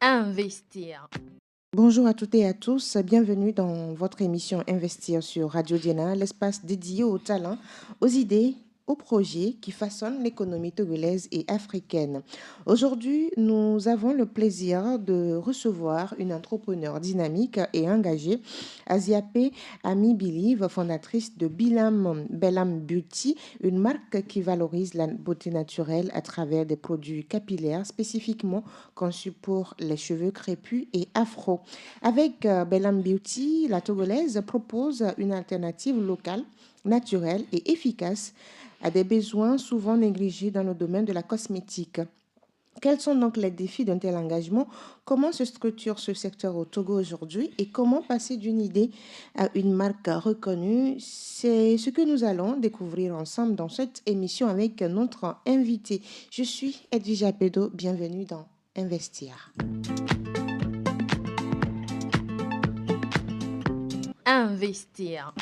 Investir. Bonjour à toutes et à tous, bienvenue dans votre émission Investir sur Radio Diana, l'espace dédié aux talents, aux idées, aux projets qui façonnent l'économie togolaise et africaine. Aujourd'hui, nous avons le plaisir de recevoir une entrepreneure dynamique et engagée, Asiapé Ami Believe, fondatrice de Belam Beauty, une marque qui valorise la beauté naturelle à travers des produits capillaires spécifiquement conçus pour les cheveux crépus et afro. Avec Bellam Beauty, la Togolaise propose une alternative locale, naturelle et efficace à des besoins souvent négligés dans le domaine de la cosmétique. Quels sont donc les défis d'un tel engagement? Comment se structure ce secteur au Togo aujourd'hui et comment passer d'une idée à une marque reconnue? C'est ce que nous allons découvrir ensemble dans cette émission avec notre invité. Je suis Edwige Apedo, bienvenue dans Investir. Investir.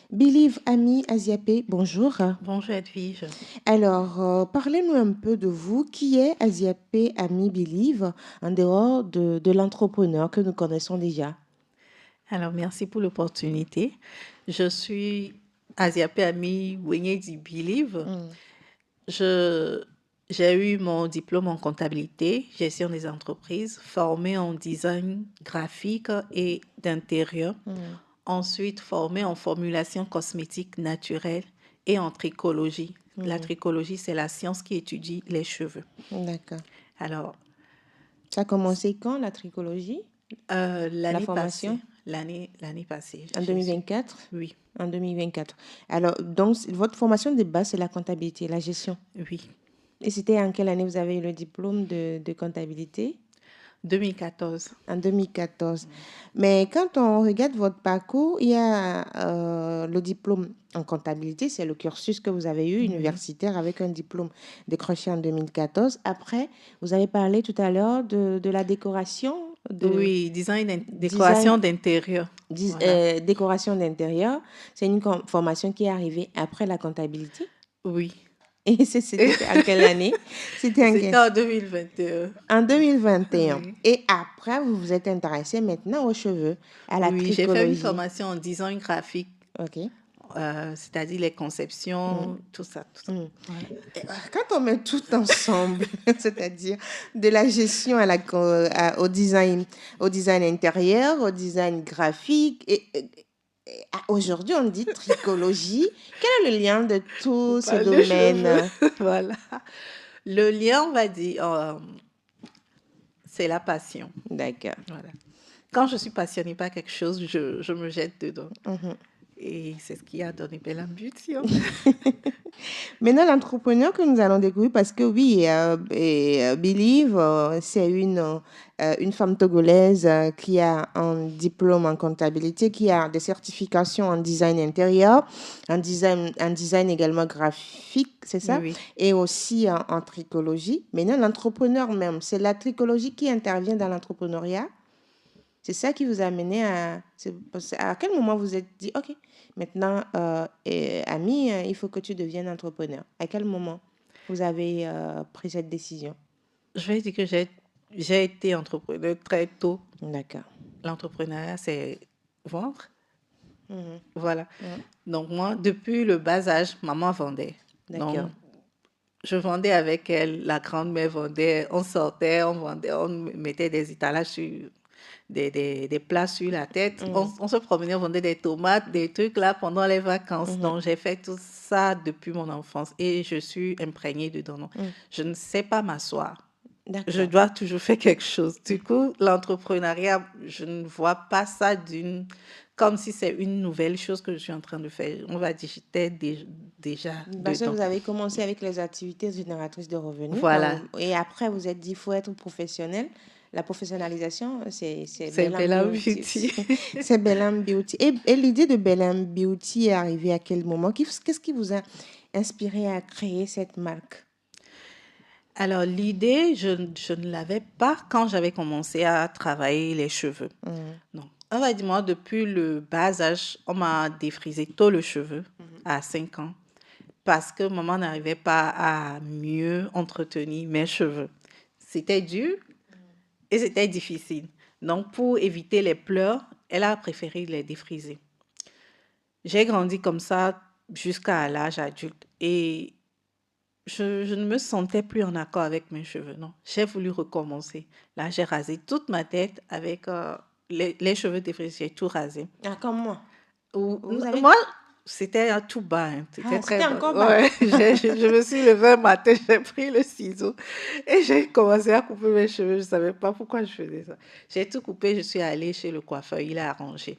Believe Ami Asiapé, bonjour. Bonjour Edwige. Alors, parlez-nous un peu de vous. Qui est Asiapé Ami Believe en dehors de l'entrepreneur que nous connaissons déjà? Alors, merci pour l'opportunité. Je suis Asiapé Ami Wenyedi Believe. J'ai eu mon diplôme en comptabilité, gestion des entreprises, formée en design graphique et d'intérieur. Ensuite, formée en formulation cosmétique naturelle et en trichologie. La trichologie, c'est la science qui étudie les cheveux. D'accord. Alors, ça a commencé quand, la trichologie? l'année formation? Passée. L'année passée. En 2024? Oui. En 2024. Alors, donc, votre formation de base, c'est la comptabilité, la gestion? Oui. Et c'était en quelle année vous avez eu le diplôme de comptabilité? 2014. En 2014. Mais quand on regarde votre parcours, il y a le diplôme en comptabilité, c'est le cursus que vous avez eu, universitaire, avec un diplôme décroché en 2014. Après, vous avez parlé tout à l'heure de la décoration. Oui, décoration d'intérieur. Voilà. Décoration d'intérieur. C'est une formation qui est arrivée après la comptabilité. Oui. Et c'était en quelle année? C'était en 2021. En 2021. Oui. Et après, vous vous êtes intéressé maintenant aux cheveux, à la trichologie. J'ai fait une formation en design graphique. OK. C'est-à-dire les conceptions, tout ça. Voilà. Quand on met tout ensemble, c'est-à-dire de la gestion au design intérieur, au design graphique, et aujourd'hui on dit trichologie. Quel est le lien de tous ces domaines? Voilà. Le lien, on va dire, c'est la passion. D'accord. Voilà. Quand je suis passionnée par quelque chose, je me jette dedans. Et c'est ce qui a donné Belam Beauty. Maintenant, l'entrepreneur que nous allons découvrir, parce que oui, Believe, c'est une femme togolaise qui a un diplôme en comptabilité, qui a des certifications en design intérieur, en design également graphique, c'est ça? Oui. Et aussi en trichologie. Maintenant, l'entrepreneur même, c'est la trichologie qui intervient dans l'entrepreneuriat. C'est ça qui vous a amené à quel moment vous êtes dit, OK, maintenant, Ami, il faut que tu deviennes entrepreneur. À quel moment vous avez pris cette décision? Je vais dire que j'ai été entrepreneur très tôt. D'accord. L'entrepreneuriat, c'est vendre. Voilà. Donc, moi, depuis le bas âge, maman vendait. D'accord. Donc, je vendais avec elle, la grand-mère vendait, on sortait, on vendait, on mettait des étalages sur des plats sur la tête. On se promenait, on vendait des tomates, des trucs là pendant les vacances. Donc, j'ai fait tout ça depuis mon enfance et je suis imprégnée dedans. Donc, je ne sais pas m'asseoir. D'accord. Je dois toujours faire quelque chose. Du coup, l'entrepreneuriat, je ne vois pas ça comme si c'est une nouvelle chose que je suis en train de faire. On va dire, j'étais déjà Parce que dedans. vous avez commencé avec les activités génératrices de revenus. Voilà. Et après, vous êtes dit, il faut être professionnel. La professionnalisation, c'est Belam Beauty. C'est Belam Beauty. Et l'idée de Belam Beauty est arrivée à quel moment? Qu'est-ce qui vous a inspiré à créer cette marque? Alors, l'idée, je ne l'avais pas quand j'avais commencé à travailler les cheveux. Donc, on va dire, moi, depuis le bas âge, on m'a défrisé tôt le cheveu, à 5 ans, parce que maman n'arrivait pas à mieux entretenir mes cheveux. C'était dur. Et c'était difficile. Donc, pour éviter les pleurs, elle a préféré les défriser. J'ai grandi comme ça jusqu'à l'âge adulte et je ne me sentais plus en accord avec mes cheveux, non. J'ai voulu recommencer. Là, j'ai rasé toute ma tête avec les cheveux défrisés, j'ai tout rasé. Ah, comme moi. Vous avez... Moi, c'était tout bas, hein. C'était Ah, très c'était bas. encore bas. Ouais, je me suis levée un matin, j'ai pris le ciseau et j'ai commencé à couper mes cheveux. Je ne savais pas pourquoi je faisais ça. J'ai tout coupé, je suis allée chez le coiffeur, il a arrangé.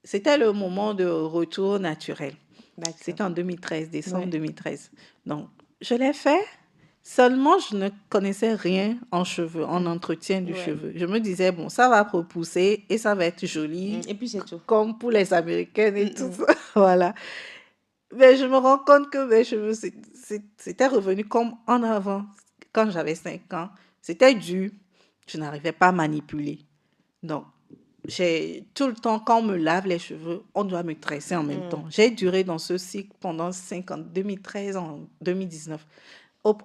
C'était le moment de retour naturel. D'accord. C'était en 2013, décembre Ouais. 2013. Donc, je l'ai fait. Seulement, je ne connaissais rien en cheveux, en entretien du Ouais. cheveu. Je me disais, bon, ça va repousser et ça va être joli, Et puis c'est tout. comme pour les Américaines et tout ça. Voilà. Mais je me rends compte que mes cheveux, c'était revenu comme en avant. Quand j'avais 5 ans, c'était dur. Je n'arrivais pas à manipuler. Donc, j'ai tout le temps, quand on me lave les cheveux, on doit me tresser en même temps. J'ai duré dans ce cycle pendant 5 ans, 2013 en 2019.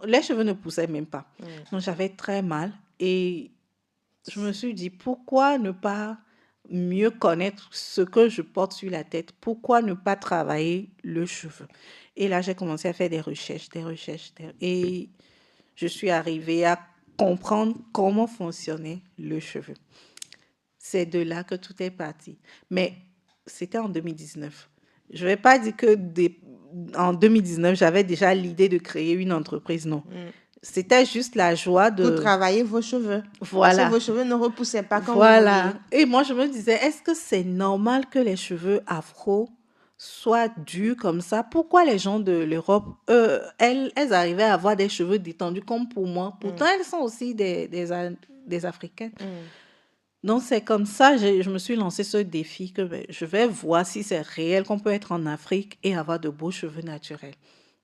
Les cheveux ne poussaient même pas. Donc, j'avais très mal et je me suis dit, pourquoi ne pas mieux connaître ce que je porte sur la tête? Pourquoi ne pas travailler le cheveu? Et là, j'ai commencé à faire des recherches. Et je suis arrivée à comprendre comment fonctionnait le cheveu. C'est de là que tout est parti. Mais c'était en 2019. Je ne vais pas dire que en 2019, j'avais déjà l'idée de créer une entreprise, non. C'était juste la joie de... Vous travaillez vos cheveux. Voilà. Parce que vos cheveux ne repoussaient pas quand Voilà. vous vouliez. Et moi, je me disais, est-ce que c'est normal que les cheveux afro soient durs comme ça? Pourquoi les gens de l'Europe, elles arrivaient à avoir des cheveux détendus comme pour moi? Pourtant, elles sont aussi des Africaines. Donc, c'est comme ça, je me suis lancé ce défi que je vais voir si c'est réel qu'on peut être en Afrique et avoir de beaux cheveux naturels.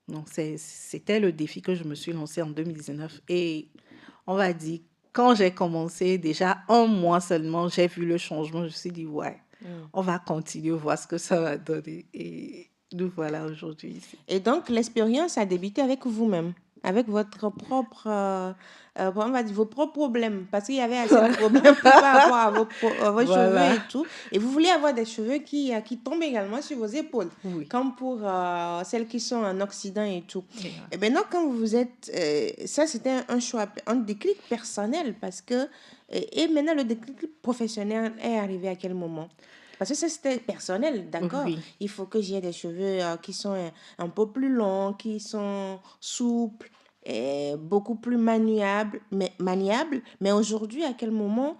Donc, c'était le défi que je me suis lancé en 2019. Et on va dire, quand j'ai commencé, déjà un mois seulement, j'ai vu le changement. Je me suis dit, ouais, on va continuer, voir ce que ça va donner. Et nous voilà aujourd'hui ici. Et donc, l'expérience a débuté avec vous-même, avec votre propre, on va dire, vos propres problèmes, parce qu'il y avait assez de problèmes par rapport à vos Voilà. cheveux et tout. Et vous voulez avoir des cheveux qui tombent également sur vos épaules, Oui. comme pour celles qui sont en Occident et tout. Yeah. Et maintenant, quand vous êtes... ça, c'était un choix, un déclic personnel, parce que... Et maintenant, le déclic professionnel est arrivé à quel moment? Parce que ça, c'était personnel, d'accord? Oui. Il faut que j'ai des cheveux qui sont un peu plus longs, qui sont souples, et beaucoup plus maniables. Mais aujourd'hui, à quel moment,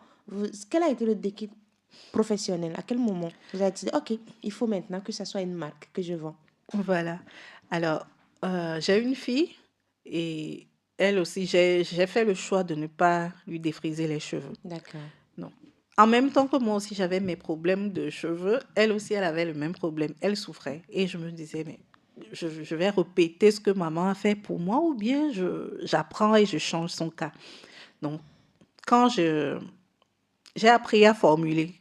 quel a été le déclic professionnel? À quel moment vous avez dit, OK, il faut maintenant que ça soit une marque que je vends? Voilà. Alors, j'ai une fille et elle aussi, j'ai fait le choix de ne pas lui défriser les cheveux. D'accord. Non. En même temps que moi aussi, j'avais mes problèmes de cheveux, elle aussi, elle avait le même problème. Elle souffrait. Et je me disais, mais je vais répéter ce que maman a fait pour moi ou bien j'apprends et je change son cas. Donc, quand j'ai appris à formuler,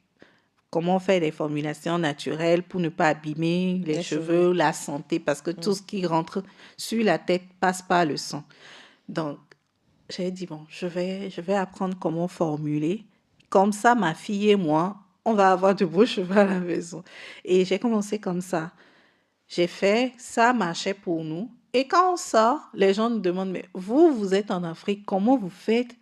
comment faire des formulations naturelles pour ne pas abîmer les cheveux, la santé, parce que tout ce qui rentre sur la tête passe par le sang. Donc, j'ai dit, bon, je vais apprendre comment formuler. Comme ça, ma fille et moi, on va avoir de beaux cheveux à la maison. Et j'ai commencé comme ça. J'ai fait, ça marchait pour nous. Et quand on sort, les gens nous demandent, mais vous êtes en Afrique, comment vous faites?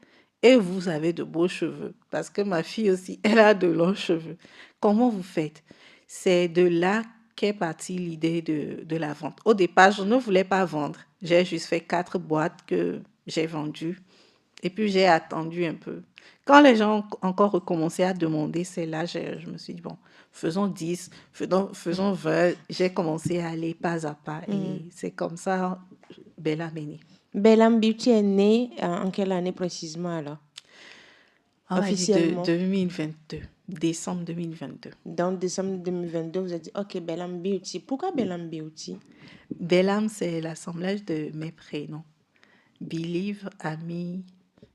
Et vous avez de beaux cheveux. Parce que ma fille aussi, elle a de longs cheveux. Comment vous faites? C'est de là qu'est partie l'idée de la vente. Au départ, je ne voulais pas vendre. J'ai juste fait 4 boîtes que j'ai vendues. Et puis, j'ai attendu un peu. Quand les gens ont encore recommencé à demander, c'est là je me suis dit, bon, faisons 10, faisons 20. J'ai commencé à aller pas à pas. Et c'est comme ça, Bellam est née. Bellam Beauty est née en quelle année précisément alors? On va dire Officiellement. 2022, décembre 2022. Dans décembre 2022, vous avez dit, OK, Bellam Beauty. Pourquoi Bellam Beauty? Bellam, c'est l'assemblage de mes prénoms. Believe, Ami,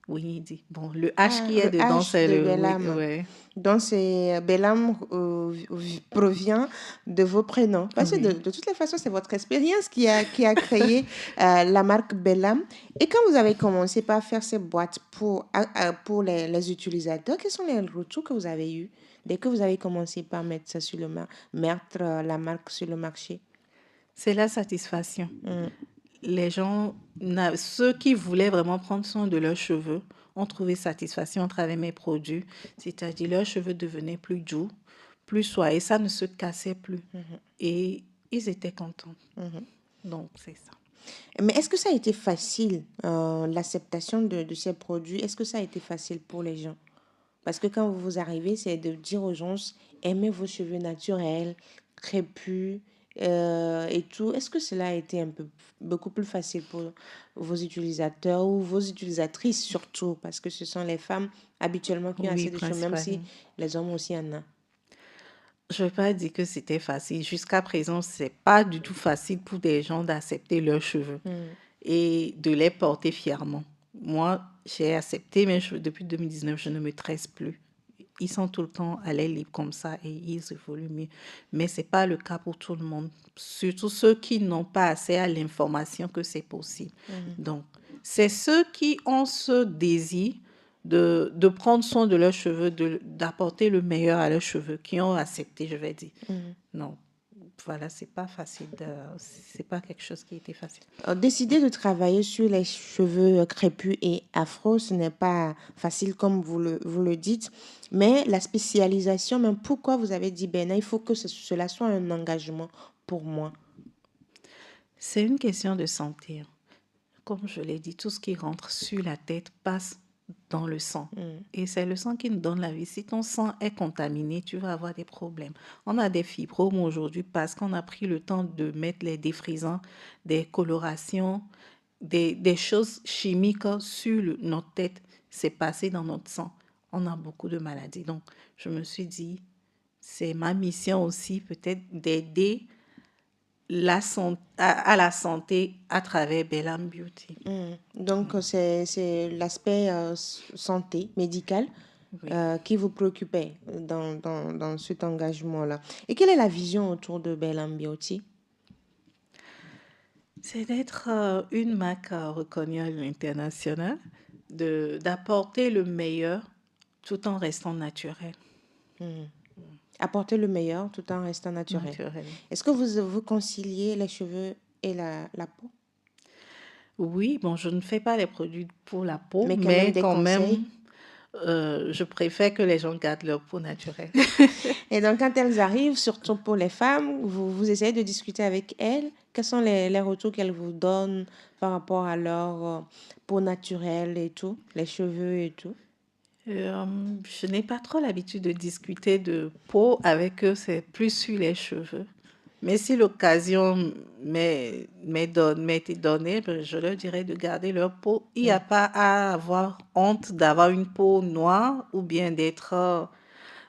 Winidi. Bon, le H qui est Le dedans, H c'est de le... Oui, Bellam. ouais, Donc, Bellam provient de vos prénoms. Parce que oui. de toutes les façons, c'est votre expérience qui a créé la marque Bellam. Et quand vous avez commencé par faire ces boîtes pour les utilisateurs, quels sont les retours que vous avez eus dès que vous avez commencé par mettre ça sur mettre la marque sur le marché? C'est la satisfaction. Mm. Les gens, ceux qui voulaient vraiment prendre soin de leurs cheveux, ont trouvé satisfaction à travers mes produits. C'est-à-dire, leurs cheveux devenaient plus doux, plus soyeux, ça ne se cassait plus. Et ils étaient contents. Donc, c'est ça. Mais est-ce que ça a été facile, l'acceptation de ces produits? Est-ce que ça a été facile pour les gens? Parce que quand vous arrivez, c'est de dire aux gens, aimez vos cheveux naturels, crépus et tout. Est-ce que cela a été beaucoup plus facile pour vos utilisateurs ou vos utilisatrices surtout? Parce que ce sont les femmes habituellement qui ont Oui, assez de cheveux, même si principalement. les hommes aussi en ont. Je ne vais pas dire que c'était facile. Jusqu'à présent, c'est pas du tout facile pour des gens d'accepter leurs cheveux et de les porter fièrement. Moi, j'ai accepté mes cheveux depuis 2019, je ne me tresse plus. Ils sont tout le temps à l'air libre comme ça et ils évoluent mieux. Mais ce n'est pas le cas pour tout le monde. Surtout ceux qui n'ont pas accès à l'information que c'est possible. Donc, c'est ceux qui ont ce désir de prendre soin de leurs cheveux, d'apporter le meilleur à leurs cheveux, qui ont accepté, je vais dire. Non, voilà, c'est pas facile. C'est pas quelque chose qui était facile. Décider de travailler sur les cheveux crépus et afro, ce n'est pas facile comme vous le dites, mais la spécialisation, même pourquoi vous avez dit, ben, il faut que cela soit un engagement pour moi. C'est une question de santé. Comme je l'ai dit, tout ce qui rentre sur la tête passe dans le sang. Et c'est le sang qui nous donne la vie. Si ton sang est contaminé, tu vas avoir des problèmes. On a des fibromes aujourd'hui parce qu'on a pris le temps de mettre les défrisants, des colorations, des choses chimiques sur notre tête. C'est passé dans notre sang. On a beaucoup de maladies. Donc, je me suis dit, c'est ma mission aussi peut-être d'aider à la santé à travers Bellam Beauty. Donc, c'est l'aspect santé médicale Oui. qui vous préoccupait dans cet engagement-là. Et quelle est la vision autour de Bellam Beauty? C'est d'être une marque reconnue à l'international, d'apporter le meilleur tout en restant naturel. Apporter le meilleur tout en restant naturel. Naturel. Est-ce que vous conciliez les cheveux et la peau? Oui, bon, je ne fais pas les produits pour la peau, Mais quand même mais des quand conseils. même, je préfère que les gens gardent leur peau naturelle. Et donc, quand elles arrivent, surtout pour les femmes, vous essayez de discuter avec elles. Quels sont les retours qu'elles vous donnent par rapport à leur peau naturelle et tout, les cheveux et tout? Je n'ai pas trop l'habitude de discuter de peau avec eux, c'est plus sur les cheveux. Mais si l'occasion m'est été donnée, ben, je leur dirais de garder leur peau. Il n'y a pas à avoir honte d'avoir une peau noire ou bien d'être,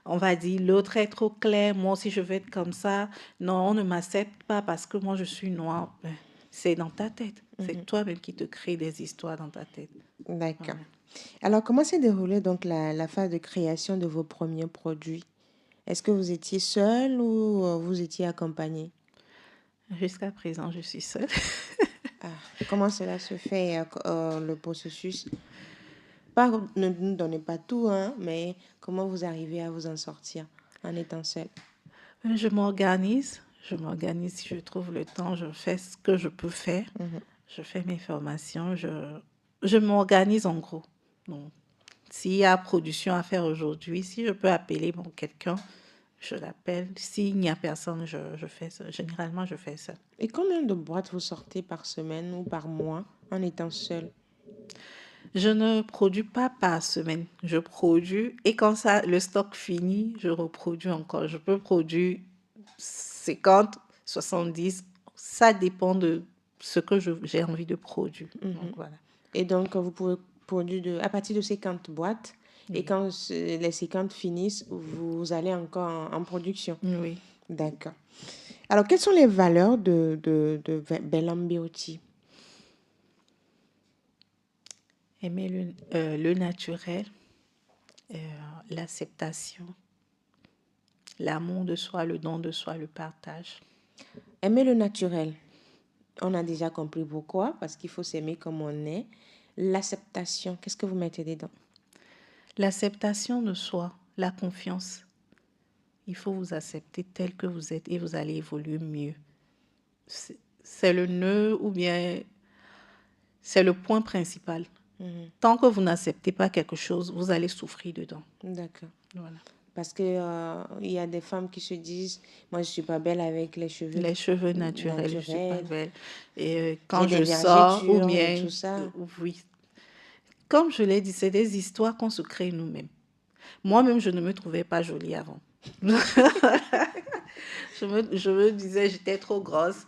on va dire, l'autre est trop clair, moi aussi je veux être comme ça. Non, on ne m'accepte pas parce que moi je suis noire. Ben, c'est dans ta tête. C'est toi-même qui te crée des histoires dans ta tête. D'accord. Voilà. Alors, comment s'est déroulée donc la phase de création de vos premiers produits? Est-ce que vous étiez seul ou vous étiez accompagné? Jusqu'à présent, je suis seule. Ah, comment cela se fait, le processus? Pas, ne nous donnez pas tout, hein, mais comment vous arrivez à vous en sortir en étant seul? Je m'organise si je trouve le temps, je fais ce que je peux faire. Je fais mes formations, je m'organise en gros. Donc, s'il y a production à faire aujourd'hui, si je peux appeler quelqu'un, je l'appelle. S'il n'y a personne, je fais ça. Généralement, je fais ça. Et combien de boîtes vous sortez par semaine ou par mois en étant seul? Je ne produis pas par semaine. Je produis et quand ça, le stock finit, je reproduis encore. Je peux produire 50, 70. Ça dépend de ce que j'ai envie de produire. Donc voilà. Et donc, vous pouvez produire à partir de 50 boîtes. Et quand les 50 finissent, vous allez encore en production. Oui. D'accord. Alors, quelles sont les valeurs de Bellam Beauty? Aimer le naturel, euh, l'acceptation, l'amour de soi, le don de soi, le partage. Aimer le naturel. On a déjà compris pourquoi, parce qu'il faut s'aimer comme on est. L'acceptation, qu'est-ce que vous mettez dedans? L'acceptation de soi, la confiance. Il faut vous accepter tel que vous êtes et vous allez évoluer mieux. C'est le nœud ou bien c'est le point principal. Tant que vous n'acceptez pas quelque chose, vous allez souffrir dedans. D'accord. Voilà. Parce que il y a des femmes qui se disent, moi je suis pas belle avec les cheveux Les cheveux naturels, je suis pas naturels, belle. Et j'ai quand des je sors, ou vergetures et bien, tout ça. oui. Comme je l'ai dit, c'est des histoires qu'on se crée nous-mêmes. Moi-même, je ne me trouvais pas jolie avant. Je me disais, j'étais trop grosse.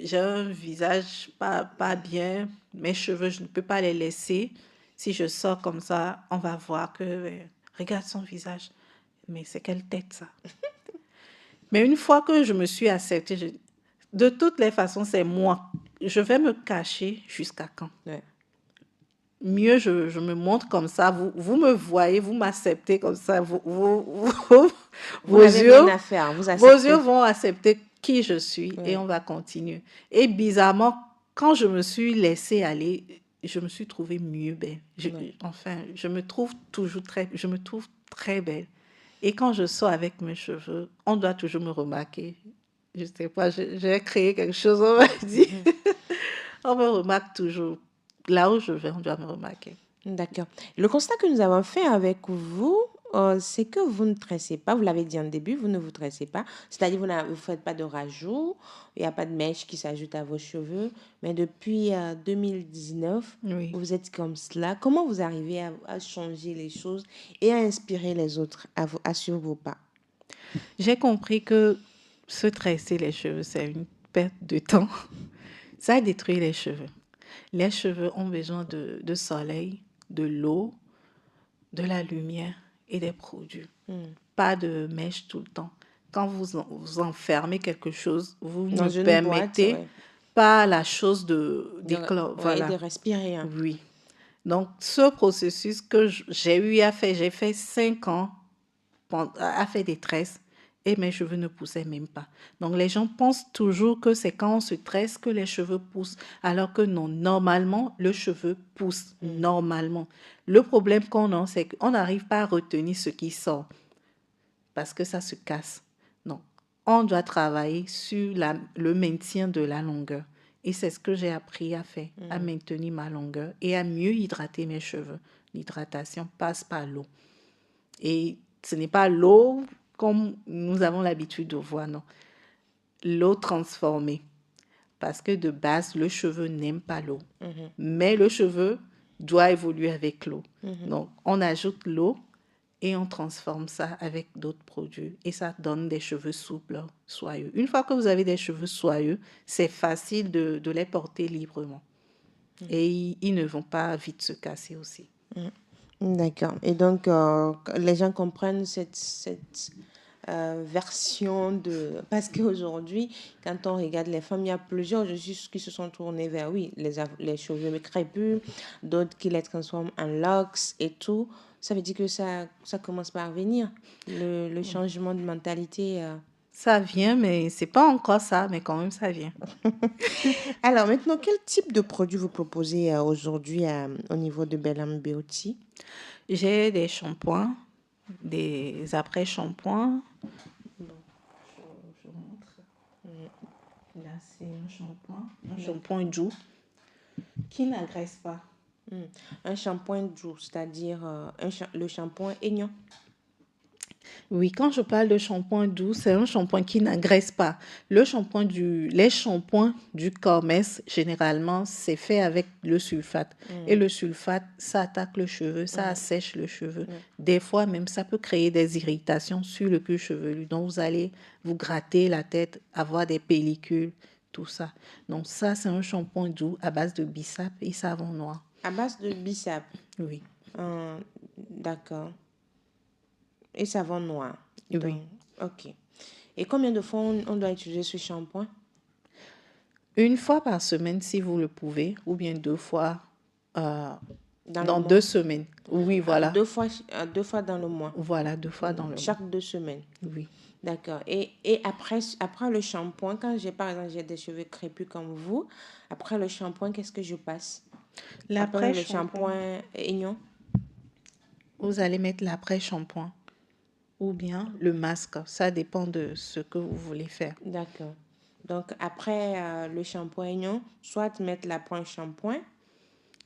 J'ai un visage pas bien. Mes cheveux, je ne peux pas les laisser. Si je sors comme ça, on va voir que, regarde son visage. Mais c'est quelle tête, ça? Mais une fois que je me suis acceptée, de toutes les façons, c'est moi. Je vais me cacher jusqu'à quand? Ouais. Mieux, je me montre comme ça. Vous me voyez, vous m'acceptez comme ça. Vous Vos n'avez yeux, rien à faire, vous vos acceptez. yeux vont accepter qui je suis et Ouais. on va continuer. Et bizarrement, quand je me suis laissée aller, je me suis trouvée mieux belle. Enfin, je me trouve très belle. Et quand je sors avec mes cheveux, on doit toujours me remarquer. Je ne sais pas, j'ai créé quelque chose, on m'a dit. On me remarque toujours. Là où je vais, on doit me remarquer. D'accord. Le constat que nous avons fait avec vous, c'est que vous ne tressez pas. Vous l'avez dit en début, vous ne vous tressez pas. C'est-à-dire, vous ne faites pas de rajout. Il n'y a pas de mèche qui s'ajoute à vos cheveux. Mais depuis 2019, Oui. vous êtes comme cela. Comment vous arrivez à changer les choses et à inspirer les autres à suivre vos pas? J'ai compris que se tresser les cheveux, c'est une perte de temps. Ça détruit les cheveux. Les cheveux ont besoin de soleil, de l'eau, de la lumière et des produits. Pas de mèche tout le temps. Quand vous enfermez quelque chose, vous Dans ne une boîte, permettez ouais. pas la chose d'éclore. Ouais, Voilà. de respirer. Hein. Oui. Donc, ce processus que j'ai eu à faire, j'ai fait 5 ans à faire des tresses et mes cheveux ne poussaient même pas. Donc, les gens pensent toujours que c'est quand on se tresse que les cheveux poussent, alors que non, normalement, le cheveu pousse, normalement. Le problème qu'on a, c'est qu'on n'arrive pas à retenir ce qui sort parce que ça se casse. Non, on doit travailler sur le maintien de la longueur. Et c'est ce que j'ai appris à faire, à maintenir ma longueur et à mieux hydrater mes cheveux. L'hydratation passe par l'eau. Et ce n'est pas l'eau comme nous avons l'habitude de voir, non. L'eau transformée. Parce que de base, le cheveu n'aime pas l'eau. Mais le cheveu doit évoluer avec l'eau. Donc, on ajoute l'eau et on transforme ça avec d'autres produits. Et ça donne des cheveux souples, soyeux. Une fois que vous avez des cheveux soyeux, c'est facile de les porter librement. Et ils ne vont pas vite se casser aussi. D'accord. Et donc, les gens comprennent cette version de... Parce qu'aujourd'hui, quand on regarde les femmes, il y a plusieurs aujourd'hui qui se sont tournées vers, oui, les cheveux crépus, d'autres qui les transforment en locks et tout. Ça veut dire que ça commence par venir, le changement de mentalité. Ça vient, mais c'est pas encore ça, mais quand même, ça vient. Alors maintenant, quel type de produit vous proposez aujourd'hui au niveau de Bellam Beauty? J'ai des shampoings, des après-shampoings. Donc, je montre. Là, c'est un shampoing doux qui n'agresse pas. Un shampoing doux, c'est-à-dire le shampoing aignan. Oui, quand je parle de shampoing doux, c'est un shampoing qui n'agresse pas. Les shampoings du commerce, généralement, c'est fait avec le sulfate. Et le sulfate, ça attaque le cheveu, ça assèche le cheveu. Des fois, même, ça peut créer des irritations sur le cuir chevelu. Donc, vous allez vous gratter la tête, avoir des pellicules, tout ça. Donc, ça, c'est un shampoing doux à base de bissap et savon noir. À base de bissap. Oui. D'accord. Et savon noir. Oui. Donc, ok. Et combien de fois on doit utiliser ce shampoing? Une fois par semaine, si vous le pouvez, ou bien 2 fois euh, Dans le dans mois? 2 semaines. Oui, voilà. Deux fois dans le mois. Voilà, 2 fois dans le mois. Chaque 2 semaines. Oui. D'accord. Et après le shampoing, quand par exemple, j'ai des cheveux crépus comme vous, après le shampoing, qu'est-ce que je passe? Après le L'après-shampoing, shampoing aignan? vous allez mettre l'après-shampoing ou bien le masque. Ça dépend de ce que vous voulez faire. D'accord. Donc, après le shampoing aignan, soit mettre l'après-shampoing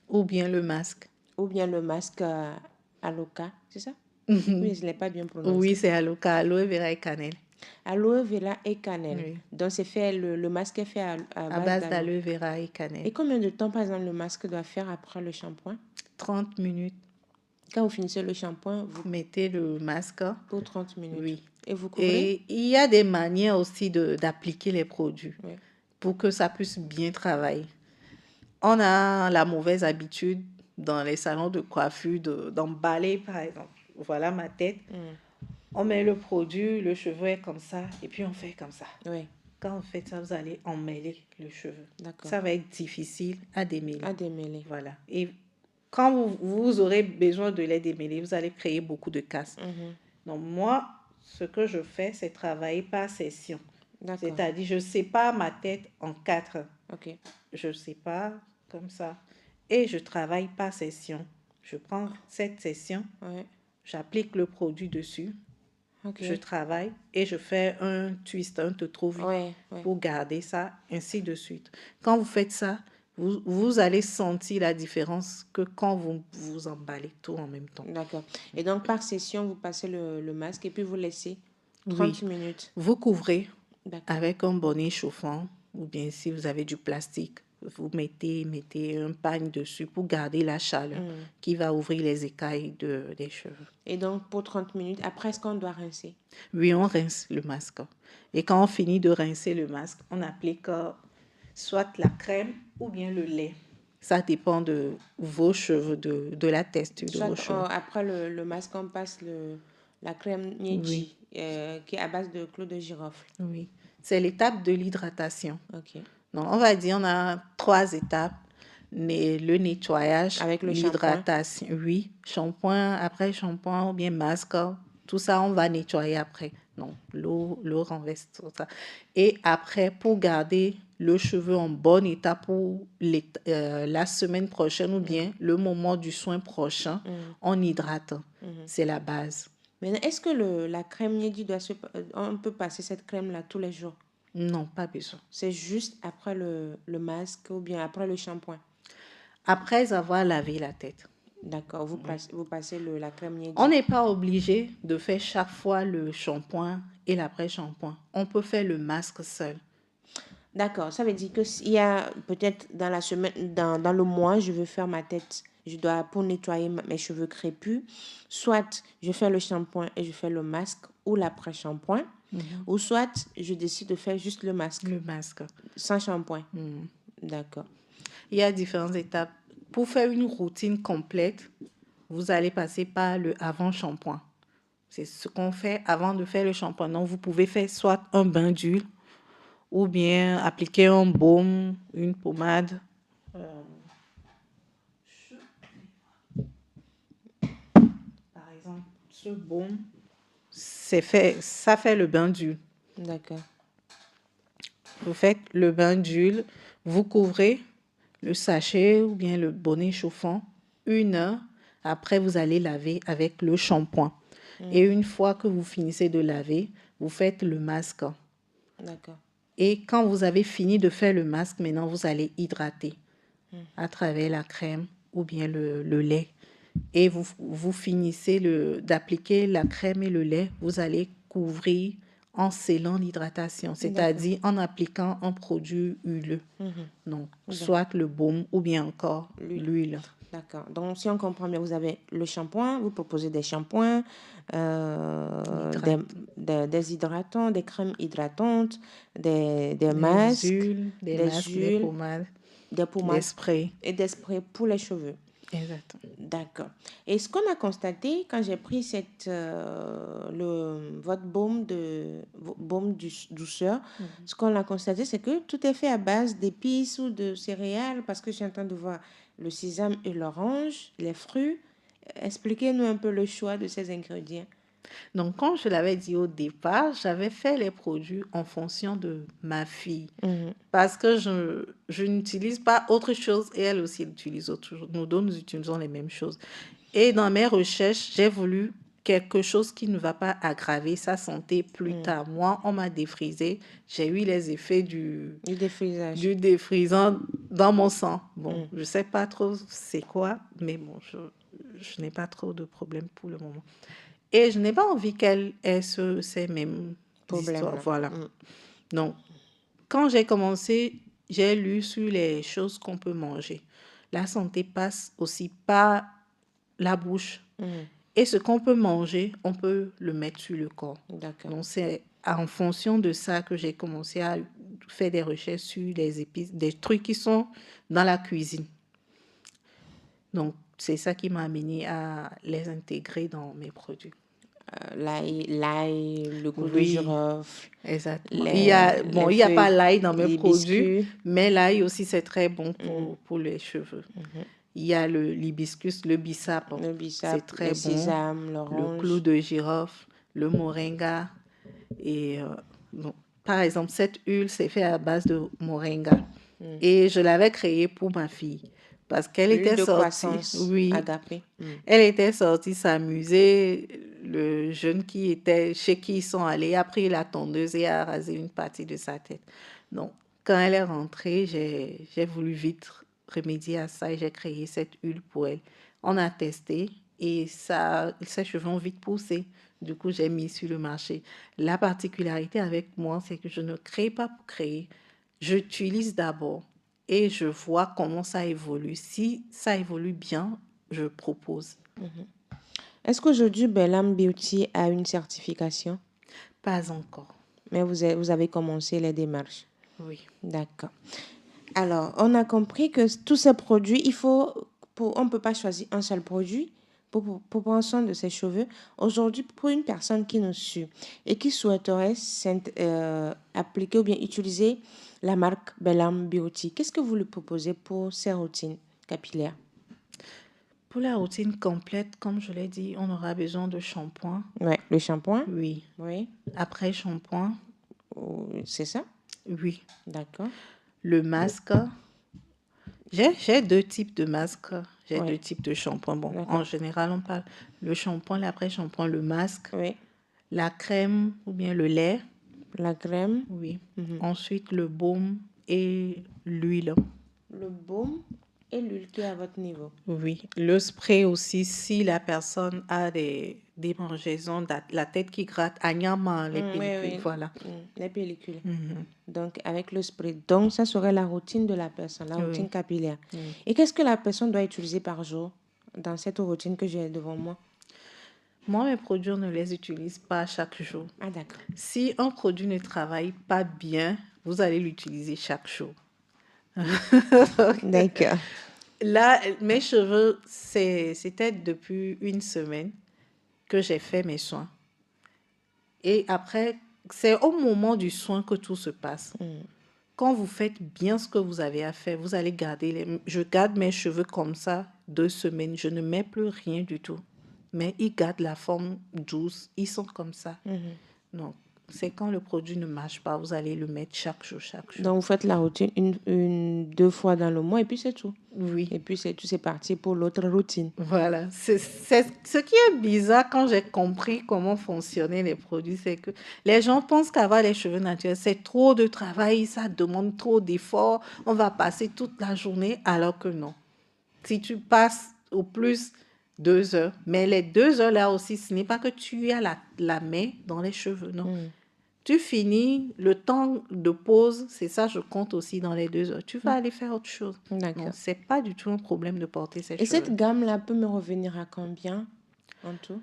Ou bien le masque. ou bien le masque aloca, c'est ça? Oui, je ne l'ai pas bien Oui, prononcé. c'est aloe vera et cannelle. Aloe vera et cannelle. Oui. Donc, c'est fait, le masque est fait à À base base d'aloe. d'aloe vera et Et cannelle. combien de temps, par exemple, le masque doit faire après le shampoing? 30 minutes. Quand vous finissez le shampoing, vous Mettez le masque. pour 30 minutes. Oui. Et vous couvrez? Et il y a des manières aussi d'appliquer les produits Oui. pour que ça puisse bien travailler. On a la mauvaise habitude dans les salons de coiffure d'emballer, par exemple. Voilà ma tête. On met le produit, le cheveu est comme ça, et puis on fait comme ça. Oui, Quand vous faites ça, vous allez emmêler le cheveu. d'accord. Ça va être difficile à démêler. À démêler. Voilà. Et quand vous aurez besoin de les démêler, vous allez créer beaucoup de casse. Donc moi, ce que je fais, c'est travailler par session. D'accord. C'est-à-dire, je sépare ma tête en 4. Ok. Je sépare comme ça. Et je travaille par session. Je prends cette session, Ouais. j'applique le produit dessus, Ok. je travaille et je fais un twist, un te trouve Ouais, ouais. pour garder ça, ainsi de suite. Quand vous faites ça, vous allez sentir la différence que quand vous emballez tout en même temps. D'accord. Et donc, par session, vous passez le masque et puis vous laissez 30 Oui. minutes. Vous couvrez D'accord. avec un bonnet chauffant ou bien si vous avez du plastique, vous mettez un pagne dessus pour garder la chaleur qui va ouvrir les écailles des cheveux. Et donc, pour 30 minutes, après, est-ce qu'on doit rincer? Oui, on rince le masque. Et quand on finit de rincer le masque, on applique soit la crème ou bien le lait. Ça dépend de vos cheveux, de la texture de vos Soit cheveux. après le masque, on passe la crème Nietzsche, qui est à base de clou de girofle. Oui, c'est l'étape de l'hydratation. Ok. Donc, on va dire on a 3 étapes. Le nettoyage, Avec le l'hydratation, oui, shampoing, après shampoing ou bien masque, tout ça, on va nettoyer après. Donc, l'eau renverse tout ça. Et après, pour garder le cheveu en bon état pour la semaine prochaine ou bien le moment du soin prochain, on hydrate. C'est la base. Maintenant, est-ce que la crème Nietzsche on peut passer cette crème-là tous les jours? Non, pas besoin. C'est juste après le masque ou bien après le shampoing? Après avoir lavé la tête. D'accord, vous passez la crème Nietzsche. On n'est pas obligé de faire chaque fois le shampoing et l'après-shampoing. On peut faire le masque seul. D'accord, ça veut dire que s'il y a peut-être dans la semaine, dans le mois, je veux faire ma tête, je dois pour nettoyer mes cheveux crépus, soit je fais le shampoing et je fais le masque ou l'après-shampoing, ou soit je décide de faire juste le masque, Le masque. sans shampoing. D'accord. Il y a différentes étapes. Pour faire une routine complète, vous allez passer par le avant-shampoing. C'est ce qu'on fait avant de faire le shampoing. Donc, vous pouvez faire soit un bain d'huile ou bien appliquer un baume, une pommade. Par exemple, ce baume, ça fait le bain d'huile. D'accord. Vous faites le bain d'huile, vous couvrez le sachet ou bien le bonnet chauffant 1 heure. Après, vous allez laver avec le shampoing. Et une fois que vous finissez de laver, vous faites le masque. D'accord. Et quand vous avez fini de faire le masque, maintenant, vous allez hydrater à travers la crème ou bien le lait. Et vous finissez d'appliquer la crème et le lait, vous allez couvrir en scellant l'hydratation, c'est-à-dire en appliquant un produit huileux. Donc, soit le baume ou bien encore l'huile. D'accord. Donc, si on comprend bien, vous avez le shampoing, vous proposez des shampoings, des hydratants, des crèmes hydratantes, des masques, Des masques, des pommades, des sprays. et des sprays pour les cheveux. Exactement. D'accord. Et ce qu'on a constaté quand j'ai pris votre baume douceur, ce qu'on a constaté, c'est que tout est fait à base d'épices ou de céréales, parce que je suis en train de voir le sésame et l'orange, les fruits. Expliquez-nous un peu le choix de ces ingrédients. Donc, comme je l'avais dit au départ, j'avais fait les produits en fonction de ma fille. Parce que je n'utilise pas autre chose et elle aussi utilise autre chose. Nous deux, nous utilisons les mêmes choses. Et dans mes recherches, j'ai voulu quelque chose qui ne va pas aggraver sa santé plus tard. Moi, on m'a défrisé. J'ai eu les effets Du défrisage. du défrisant dans mon sang. Bon, je ne sais pas trop c'est quoi, mais bon, je n'ai pas trop de problèmes pour le moment. Et je n'ai pas envie qu'elle ait ces mêmes histoires. Voilà. Donc, quand j'ai commencé, j'ai lu sur les choses qu'on peut manger. La santé passe aussi par la bouche. Et ce qu'on peut manger, on peut le mettre sur le corps. D'accord. Donc, c'est en fonction de ça que j'ai commencé à faire des recherches sur les épices, des trucs qui sont dans la cuisine. Donc, c'est ça qui m'a amené à les intégrer dans mes produits. L'ail, le clou de Oui, girofle. exactement. Il y a pas l'ail dans mes produits, biscuits. mais l'ail aussi, c'est très bon pour les cheveux. Il y a l'hibiscus, le bissap. Le bissap, C'est très le bon. sésame, l'orange. Le clou de girofle, le moringa. Et bon, par exemple, cette huile, c'est fait à base de moringa. Et je l'avais créée pour ma fille. Parce qu'elle Huile était de sortie. croissance, Oui. agapé. Elle était sortie s'amuser. Le jeune qui était chez qui ils sont allés a pris la tondeuse et a rasé une partie de sa tête. Donc, quand elle est rentrée, j'ai voulu vite remédier à ça et j'ai créé cette huile pour elle. On a testé et ses cheveux ont vite poussé. Du coup, j'ai mis sur le marché. La particularité avec moi, c'est que je ne crée pas pour créer. J'utilise d'abord et je vois comment ça évolue. Si ça évolue bien, je propose. Est-ce qu'aujourd'hui, Bellam Beauty a une certification? Pas encore. Mais vous avez commencé les démarches. Oui. D'accord. Alors, on a compris que tous ces produits, on ne peut pas choisir un seul produit pour prendre soin de ses cheveux. Aujourd'hui, pour une personne qui nous suit et qui souhaiterait appliquer ou bien utiliser la marque Bellam Beauty, qu'est-ce que vous lui proposez pour ses routines capillaires? Pour la routine complète, comme je l'ai dit, on aura besoin de shampoing. Oui, le shampoing. Oui. Oui. Après shampoing. C'est ça? Oui. D'accord. Le masque. J'ai deux types de masques. J'ai Oui. deux types de shampoing. Bon, D'accord. en général, on parle le shampoing, l'après-shampoing, le masque, Oui. la crème ou bien le lait. La crème. Oui. Ensuite, le baume et l'huile. Le baume et l'huile qui est à votre niveau. Oui. Le spray aussi, si la personne a des démangeaisons, la tête qui gratte, agnama, les pellicules, Oui. voilà. Les pellicules. Donc, avec le spray. Donc, ça serait la routine de la personne, la routine capillaire. Et qu'est-ce que la personne doit utiliser par jour dans cette routine que j'ai devant moi? Moi, mes produits, on ne les utilise pas chaque jour. Ah, d'accord. Si un produit ne travaille pas bien, vous allez l'utiliser chaque jour. D'accord. Là, mes cheveux, c'était depuis une semaine que j'ai fait mes soins. Et après, c'est au moment du soin que tout se passe. Quand vous faites bien ce que vous avez à faire, vous allez garder je garde mes cheveux comme ça 2 semaines. Je ne mets plus rien du tout. Mais ils gardent la forme douce. Ils sont comme ça. Donc, c'est quand le produit ne marche pas, vous allez le mettre chaque jour. Donc, vous faites la routine 2 fois dans le mois et puis c'est tout. Oui. Et puis c'est tout, c'est parti pour l'autre routine. Voilà. C'est ce qui est bizarre quand j'ai compris comment fonctionnaient les produits, c'est que les gens pensent qu'avoir les cheveux naturels, c'est trop de travail, ça demande trop d'efforts, on va passer toute la journée, alors que non. Si tu passes au plus 2 heures, mais les 2 heures là aussi, ce n'est pas que tu as la main dans les cheveux, non. Tu finis, le temps de pause, c'est ça, je compte aussi dans les 2 heures. Tu vas aller faire autre chose. D'accord. Donc, c'est pas du tout un problème de porter ses cheveux. Et cette gamme-là peut me revenir à combien en tout?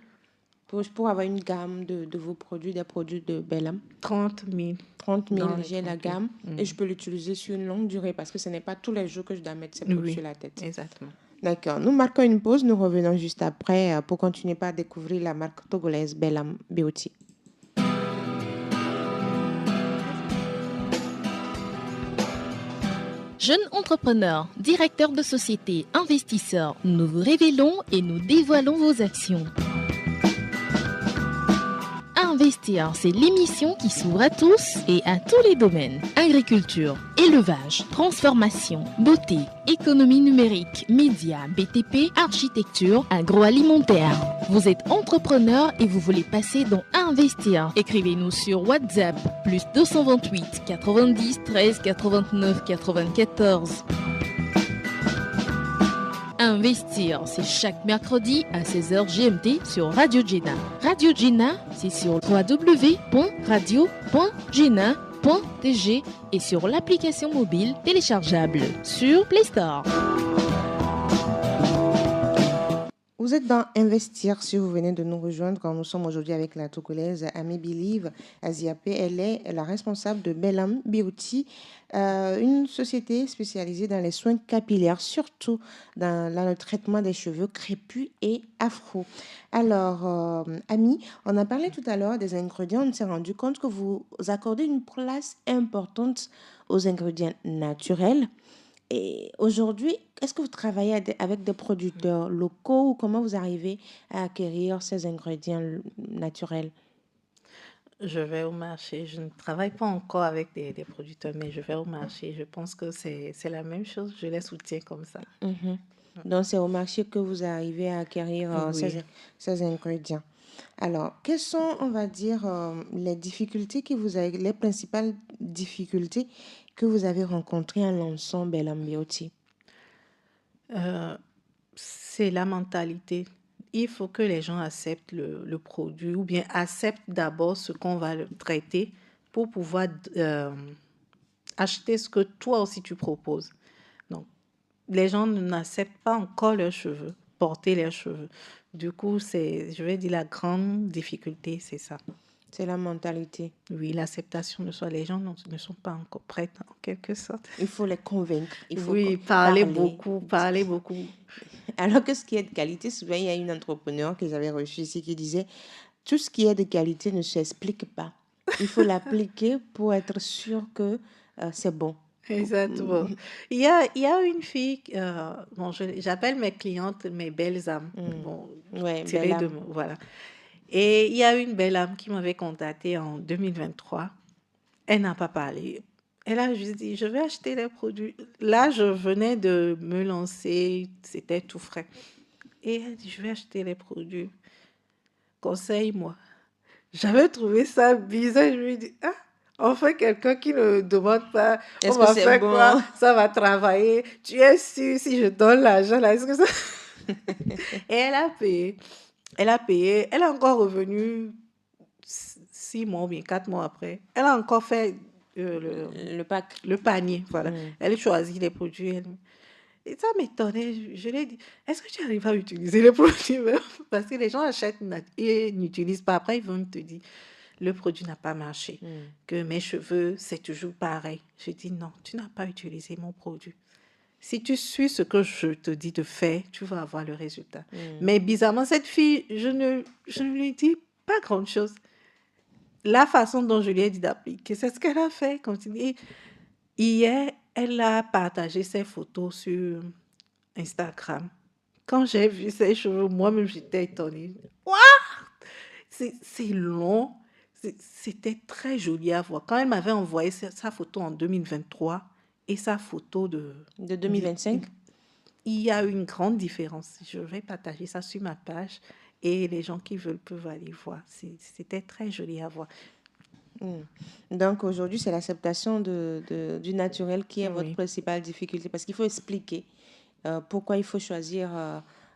Pour avoir une gamme de vos produits, des produits de Bellam? 30 000. 30 000, Dans les j'ai la 30 000. gamme et je peux l'utiliser sur une longue durée parce que ce n'est pas tous les jours que je dois mettre ces produits sur la tête. Exactement. D'accord. Nous marquons une pause. Nous revenons juste après pour continuer par découvrir la marque togolaise Bellam Beauty. Jeunes entrepreneurs, directeurs de société, investisseurs, nous vous révélons et nous dévoilons vos actions. Investir, c'est l'émission qui s'ouvre à tous et à tous les domaines. Agriculture, élevage, transformation, beauté, économie numérique, médias, BTP, architecture, agroalimentaire. Vous êtes entrepreneur et vous voulez passer dans Investir. Écrivez-nous sur WhatsApp, plus 228 90 13 89 94. Investir, c'est chaque mercredi à 16h GMT sur Radio Jena. Radio Jena, c'est sur www.radio.jena.tg et sur l'application mobile téléchargeable sur Play Store. Vous êtes dans Investir si vous venez de nous rejoindre. Quand nous sommes aujourd'hui avec la Togolaise Ami Believe Aziapé. Elle est la responsable de Bellam Beauty, une société spécialisée dans les soins capillaires, surtout dans le traitement des cheveux crépus et afro. Alors, Ami, on a parlé tout à l'heure des ingrédients. On s'est rendu compte que vous accordez une place importante aux ingrédients naturels. Et aujourd'hui, est-ce que vous travaillez avec des producteurs locaux ou comment vous arrivez à acquérir ces ingrédients naturels? Je vais au marché. Je ne travaille pas encore avec des producteurs, mais je vais au marché. Je pense que c'est la même chose. Je les soutiens comme ça. Mhm. Donc, c'est au marché que vous arrivez à acquérir Oui. ces ingrédients. Alors, quelles sont, on va dire, les difficultés les principales difficultés que vous avez rencontrées en lançant Bellam Beauty? Euh, c'est la mentalité. Il faut que les gens acceptent le produit ou bien acceptent d'abord ce qu'on va traiter pour pouvoir acheter ce que toi aussi tu proposes. Donc, les gens n'acceptent pas encore leurs cheveux, porter leurs cheveux. Du coup, je vais dire, la grande difficulté, c'est ça. C'est la mentalité. Oui, l'acceptation de soi. Les gens ne sont pas encore prêts, en quelque sorte. Il faut les convaincre. Il faut Oui, parler. parler beaucoup. Alors que ce qui est de qualité, souvent, il y a une entrepreneur que j'avais reçue ici qui disait tout ce qui est de qualité ne s'explique pas. Il faut l'appliquer pour être sûr que c'est bon. Exactement. Il y a une fille, bon, j'appelle mes clientes mes belles âmes. Bon, Ouais, tirées de Bellam. voilà. Et il y a une belle âme qui m'avait contactée en 2023. Elle n'a pas parlé. Elle a juste dit, je vais acheter les produits. Là, je venais de me lancer, c'était tout frais. Et elle dit, je vais acheter les produits. Conseille-moi. J'avais trouvé ça bizarre. Je me dis, ah, enfin, quelqu'un qui ne demande pas, on Est-ce que va c'est faire bon? quoi? Ça va travailler. Tu es sûr si je donne l'argent là, est-ce que ça... Et elle a payé. Elle a payé. Elle est encore revenue 6 mois ou bien 4 mois après. Elle a encore fait Le pack. le panier. Voilà. Elle choisit les produits. Et ça m'étonnait. Je lui ai dit, est-ce que tu arrives à utiliser les produits même? Parce que les gens achètent et n'utilisent pas. Après, ils vont te dire, le produit n'a pas marché. Que mes cheveux, c'est toujours pareil. Je dis, non, tu n'as pas utilisé mon produit. Si tu suis ce que je te dis de faire, tu vas avoir le résultat. Mais bizarrement, cette fille, je ne lui dis pas grand-chose. La façon dont je lui ai dit d'appliquer, c'est ce qu'elle a fait. Continue. Hier, elle a partagé ses photos sur Instagram. Quand j'ai vu ses cheveux, moi-même, j'étais étonnée. Waouh! C'est long. C'était très joli à voir. Quand elle m'avait envoyé sa photo en 2023 et sa photo De 2025? il y a une grande différence. Je vais partager ça sur ma page et les gens qui veulent peuvent aller voir. C'était très joli à voir. Donc aujourd'hui, c'est l'acceptation du naturel qui est votre Oui. principale difficulté parce qu'il faut expliquer pourquoi il faut choisir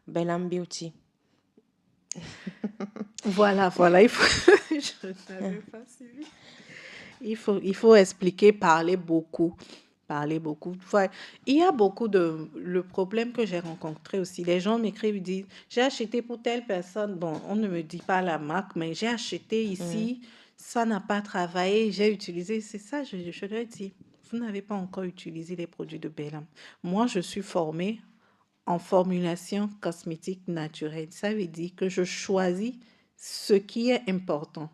Bellam Beauty. Voilà. Je n'avais pas suivi. Il faut expliquer, parler beaucoup. Enfin, il y a beaucoup de... Le problème que j'ai rencontré aussi, les gens m'écrivent, ils disent, j'ai acheté pour telle personne. Bon, on ne me dit pas la marque, mais j'ai acheté ici, ça n'a pas travaillé, j'ai utilisé. C'est ça, je leur dis, vous n'avez pas encore utilisé les produits de Bellam. Moi, je suis formée en formulation cosmétique naturelle. Ça veut dire que je choisis ce qui est important.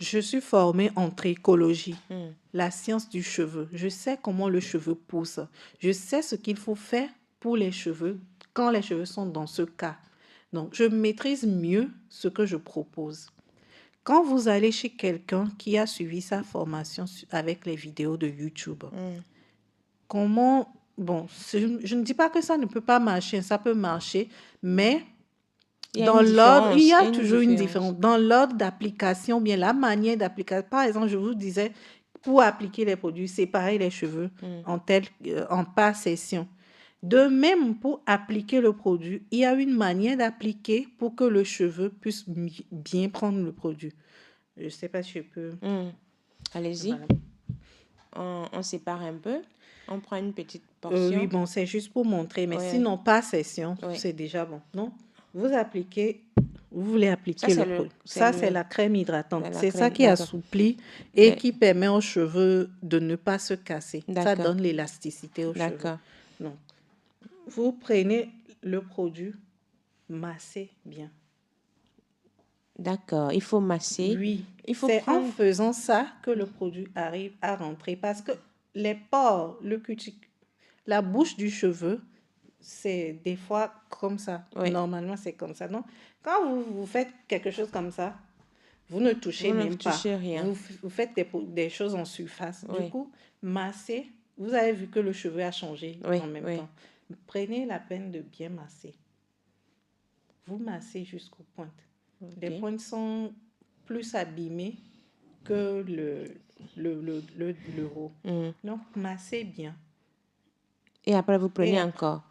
Je suis formée en trichologie, la science du cheveu. Je sais comment le cheveu pousse. Je sais ce qu'il faut faire pour les cheveux quand les cheveux sont dans ce cas. Donc, je maîtrise mieux ce que je propose. Quand vous allez chez quelqu'un qui a suivi sa formation avec les vidéos de YouTube, comment... Bon, je ne dis pas que ça ne peut pas marcher, ça peut marcher, mais dans l'ordre, il y a toujours une différence. Dans l'ordre d'application, bien la manière d'application. Par exemple, je vous disais, pour appliquer les produits, séparer les cheveux en par session. De même, pour appliquer le produit, il y a une manière d'appliquer pour que le cheveu puisse bien prendre le produit. Je ne sais pas si je peux... Allez-y. Voilà. On sépare un peu. On prend une petite portion. Oui, bon, c'est juste pour montrer. Mais sinon, par session, c'est déjà bon. Non? Vous voulez appliquer le produit. Ça, c'est la crème hydratante. C'est ça qui assouplit et qui permet aux cheveux de ne pas se casser. Ça donne l'élasticité aux cheveux. Non. Vous prenez le produit, massez bien. D'accord, il faut masser. Oui, c'est en faisant ça que le produit arrive à rentrer. Parce que les pores, la bouche du cheveu, c'est des fois comme ça. Normalement, c'est comme ça. Non? Quand vous faites quelque chose comme ça, vous ne touchez même pas. Rien. Vous faites des choses en surface. Du coup, masser, vous avez vu que le cheveu a changé en même temps. Prenez la peine de bien masser. Vous massez jusqu'aux pointes. Les pointes sont plus abîmées que le haut. Donc, massez bien. Et après, vous prenez encore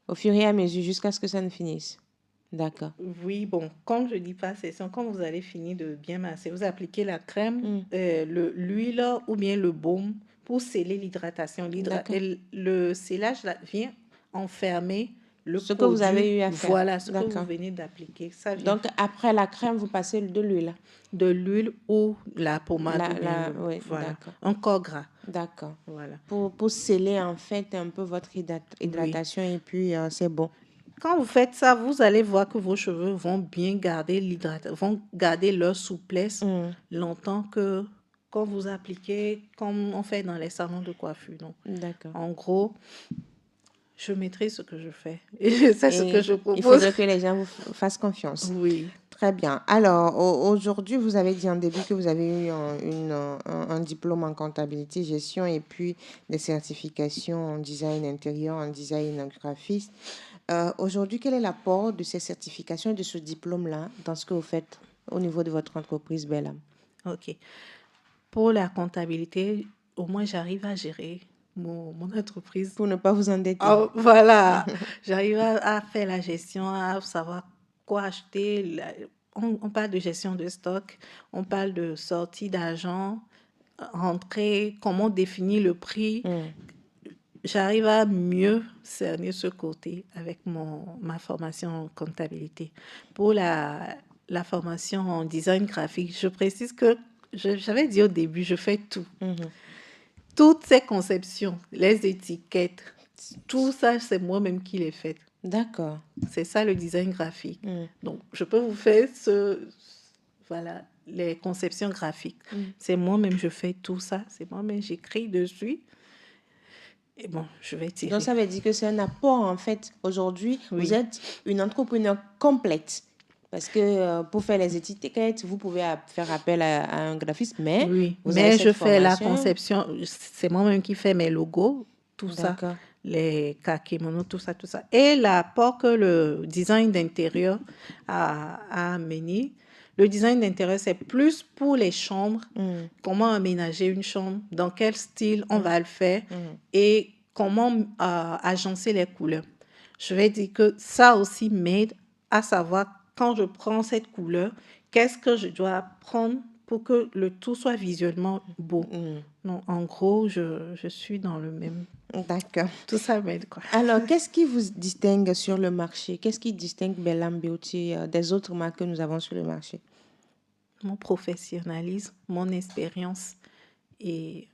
au fur et à mesure jusqu'à ce que ça ne finisse. D'accord. Oui, bon, comme je dis pas, c'est quand vous allez finir de bien masser, vous appliquez la crème, l'huile ou bien le baume pour sceller l'hydratation. Le scellage là, vient enfermer ce que vous avez eu à faire. Voilà, ce que vous venez d'appliquer. Donc, après la crème, vous passez de l'huile. De l'huile ou la pommade. Voilà. Un corps gras. D'accord. Voilà. Pour sceller, en fait, un peu votre hydratation et puis c'est bon. Quand vous faites ça, vous allez voir que vos cheveux vont bien garder vont garder leur souplesse longtemps que quand vous appliquez, comme on fait dans les salons de coiffure. D'accord. En gros, je maîtrise ce que je fais et je sais ce que je propose. Il faudrait que les gens vous fassent confiance. Oui. Très bien. Alors, aujourd'hui, vous avez dit en début que vous avez eu un diplôme en comptabilité, gestion et puis des certifications en design intérieur, en design graphiste. Aujourd'hui, quel est l'apport de ces certifications et de ce diplôme-là dans ce que vous faites au niveau de votre entreprise Bellam? OK. Pour la comptabilité, au moins, j'arrive à gérer mon entreprise. Pour ne pas vous endetter. Oh, voilà. J'arrive à faire la gestion, à savoir quoi acheter. On parle de gestion de stock, on parle de sortie d'argent, rentrée, comment définir le prix. J'arrive à mieux cerner ce côté avec ma formation en comptabilité. Pour la formation en design graphique, je précise que j'avais dit au début, je fais tout. Toutes ces conceptions, les étiquettes, tout ça, c'est moi-même qui les fais. D'accord. C'est ça le design graphique. Donc, je peux vous faire les conceptions graphiques. C'est moi-même, je fais tout ça. C'est moi-même, j'écris dessus. Et bon, je vais tirer. Donc, ça veut dire que c'est un apport, en fait. Aujourd'hui, vous êtes une entrepreneur complète. Parce que pour faire les étiquettes, vous pouvez faire appel à un graphiste, mais je fais la conception. C'est moi-même qui fais mes logos, tout ça, les kakémonos, tout ça. Et l'apport que le design d'intérieur a amené. Le design d'intérieur, c'est plus pour les chambres, comment aménager une chambre, dans quel style on va le faire et comment agencer les couleurs. Je vais dire que ça aussi m'aide à savoir quand je prends cette couleur, qu'est-ce que je dois prendre pour que le tout soit visuellement beau. Donc, en gros, je suis dans le même... D'accord. Tout ça m'aide, quoi. Alors, qu'est-ce qui vous distingue sur le marché? Qu'est-ce qui distingue Bellam Beauty des autres marques que nous avons sur le marché? Mon professionnalisme, mon expérience et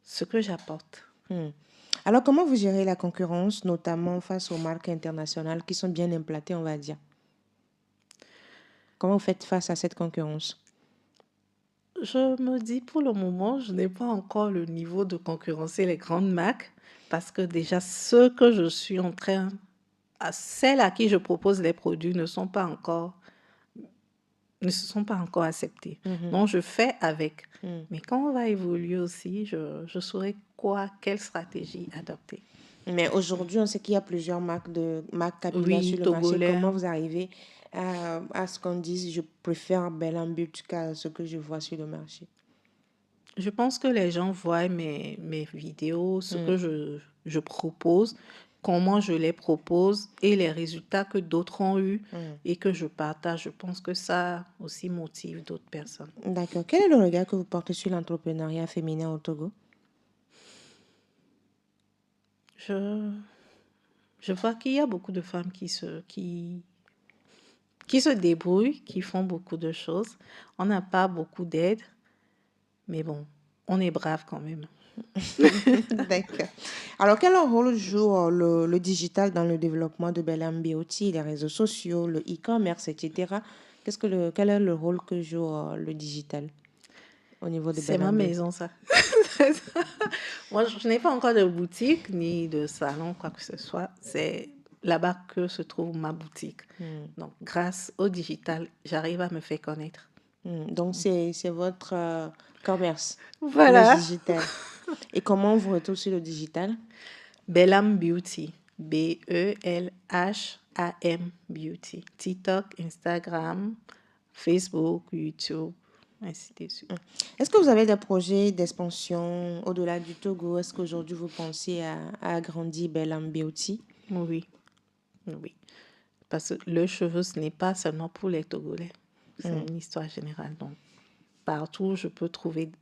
ce que j'apporte. Alors, comment vous gérez la concurrence, notamment face aux marques internationales qui sont bien implantées, on va dire? Comment vous faites face à cette concurrence? Je me dis pour le moment, je n'ai pas encore le niveau de concurrencer les grandes marques parce que déjà, ce que je suis en train, celles à qui je propose les produits ne se sont pas encore acceptés. Donc, je fais avec. Mais quand on va évoluer aussi, je saurai quelle stratégie adopter. Mais aujourd'hui, on sait qu'il y a plusieurs marques capillaires sur Oui, le marché. togolais. Comment vous arrivez à ce qu'on dise je préfère Bell Beauty qu'à ce que je vois sur le marché? Je pense que les gens voient mes vidéos, ce que je propose, comment je les propose et les résultats que d'autres ont eus et que je partage. Je pense que ça aussi motive d'autres personnes. D'accord. Quel est le regard que vous portez sur l'entrepreneuriat féminin au Togo? Je vois qu'il y a beaucoup de femmes qui se débrouillent, qui font beaucoup de choses. On n'a pas beaucoup d'aide, mais bon, on est brave quand même. D'accord. Alors, quel rôle joue le digital dans le développement de Bell Beauty, les réseaux sociaux, le e-commerce, etc.? Quel est le rôle que joue le digital au niveau de C'est Bell ma Beauty? maison, ça. Moi, je n'ai pas encore de boutique ni de salon, quoi que ce soit. C'est là-bas que se trouve ma boutique. Donc, grâce au digital, j'arrive à me faire connaître. Donc, c'est votre commerce, Voilà. le digital. Et comment on vous retrouve sur le digital? Bellam Beauty. Belham Beauty. TikTok, Instagram, Facebook, YouTube, ainsi de suite. Est-ce que vous avez des projets d'expansion au-delà du Togo? Est-ce qu'aujourd'hui, vous pensez à agrandir Bellam Beauty? Oui, oui. Parce que le cheveu, ce n'est pas seulement pour les Togolais. C'est une histoire générale. Donc, partout, je peux trouver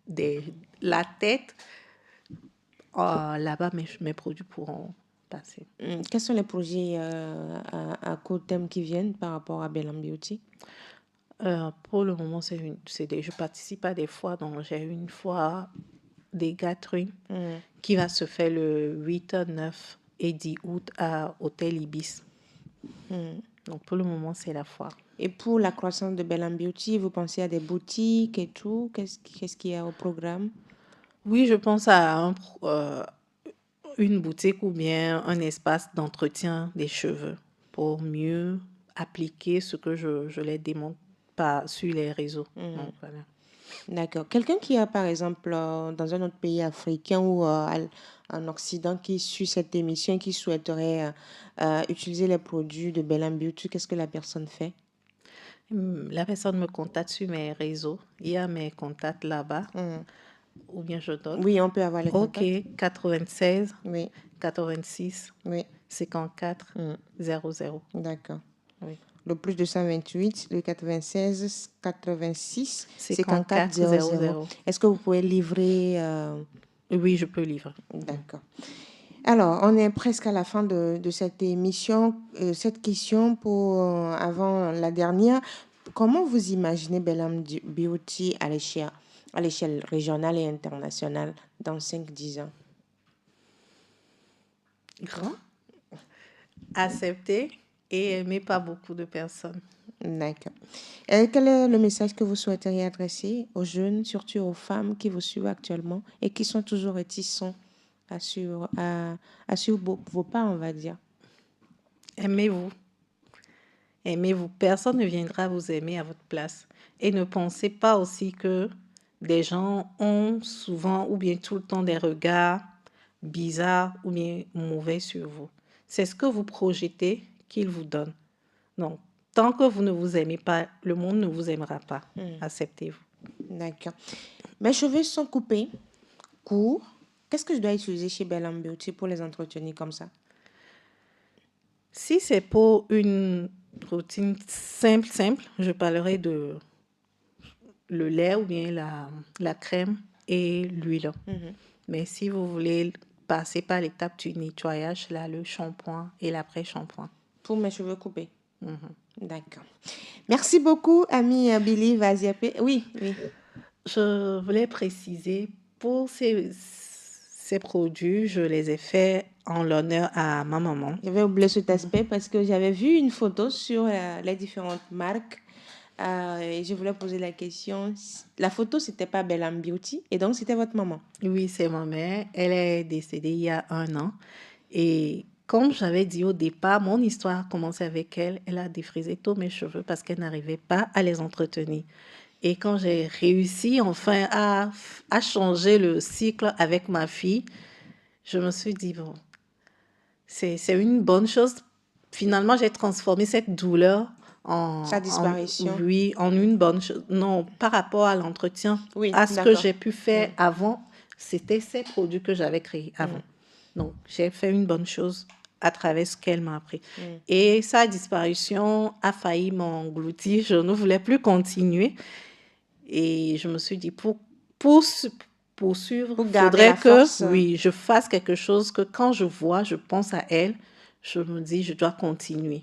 la tête. Là-bas, mes produits pourront passer. Quels sont les projets à court terme qui viennent par rapport à Bellam Beauty? Pour le moment, je participe à des foires. Donc, j'ai une foire des Gathering qui va se faire le 8, 9 et 10 août à Hôtel Ibis. Donc, pour le moment, c'est la foire. Et pour la croissance de Bellam Beauty, vous pensez à des boutiques et tout? Qu'est-ce qu'il y a au programme? Oui, je pense à une boutique ou bien un espace d'entretien des cheveux pour mieux appliquer ce que je les démontre sur les réseaux. Donc, voilà. D'accord. Quelqu'un qui a, par exemple, dans un autre pays africain ou en Occident qui suit cette émission et qui souhaiterait utiliser les produits de Bellam Beauty, qu'est-ce que la personne fait? La personne me contacte sur mes réseaux. Il y a mes contacts là-bas. Ou bien je donne. Oui, on peut avoir les contacts. OK, 96, Oui, 86, oui. 54, 00. D'accord. Oui. Le plus 228, le 96, 86, 54, 54, 00. 00. Est-ce que vous pouvez livrer Oui, je peux livrer. D'accord. Alors, on est presque à la fin de cette émission. Cette question avant la dernière. Comment vous imaginez Bellam Beauty à l'échelle régionale et internationale dans 5-10 ans? Grand, accepté et aimé par beaucoup de personnes. D'accord. Et quel est le message que vous souhaiteriez adresser aux jeunes, surtout aux femmes qui vous suivent actuellement et qui sont toujours réticents à suivre vos pas, on va dire? Aimez-vous. Aimez-vous. Personne ne viendra vous aimer à votre place. Et ne pensez pas aussi que des gens ont souvent ou bien tout le temps des regards bizarres ou bien mauvais sur vous. C'est ce que vous projetez qu'ils vous donnent. Donc, tant que vous ne vous aimez pas, le monde ne vous aimera pas. Acceptez-vous. D'accord. Mes cheveux sont coupés, courts. Qu'est-ce que je dois utiliser chez Bellam Beauty pour les entretenir comme ça? Si c'est pour une routine simple, je parlerai de le lait ou bien la crème et l'huile. Mais si vous voulez passer par l'étape du nettoyage, là, le shampoing et l'après-shampoing. Pour mes cheveux coupés. D'accord. Merci beaucoup, ami Billy Vaziapé. Oui, oui. Je voulais préciser, pour ces produits, je les ai faits en l'honneur à ma maman. J'avais oublié cet aspect parce que j'avais vu une photo sur les différentes marques Et je voulais poser la question. La photo, c'était pas Bellam Beauty, et donc c'était votre maman. Oui, c'est ma mère. Elle est décédée il y a 1 an. Et comme j'avais dit au départ, mon histoire a commencé avec elle. Elle a défrisé tous mes cheveux parce qu'elle n'arrivait pas à les entretenir. Et quand j'ai réussi enfin à changer le cycle avec ma fille, je me suis dit, bon, c'est une bonne chose. Finalement, j'ai transformé cette douleur Sa disparition. oui, en une bonne chose. Non, par rapport à l'entretien, Oui, à ce que d'accord. j'ai pu faire avant, c'était ces produits que j'avais créés avant. Donc, j'ai fait une bonne chose à travers ce qu'elle m'a appris. Et sa disparition a failli m'engloutir. Je ne voulais plus continuer. Et je me suis dit, poursuivre, Pour il garder faudrait la que force. oui, je fasse quelque chose que quand je vois, je pense à elle, je me dis, je dois continuer.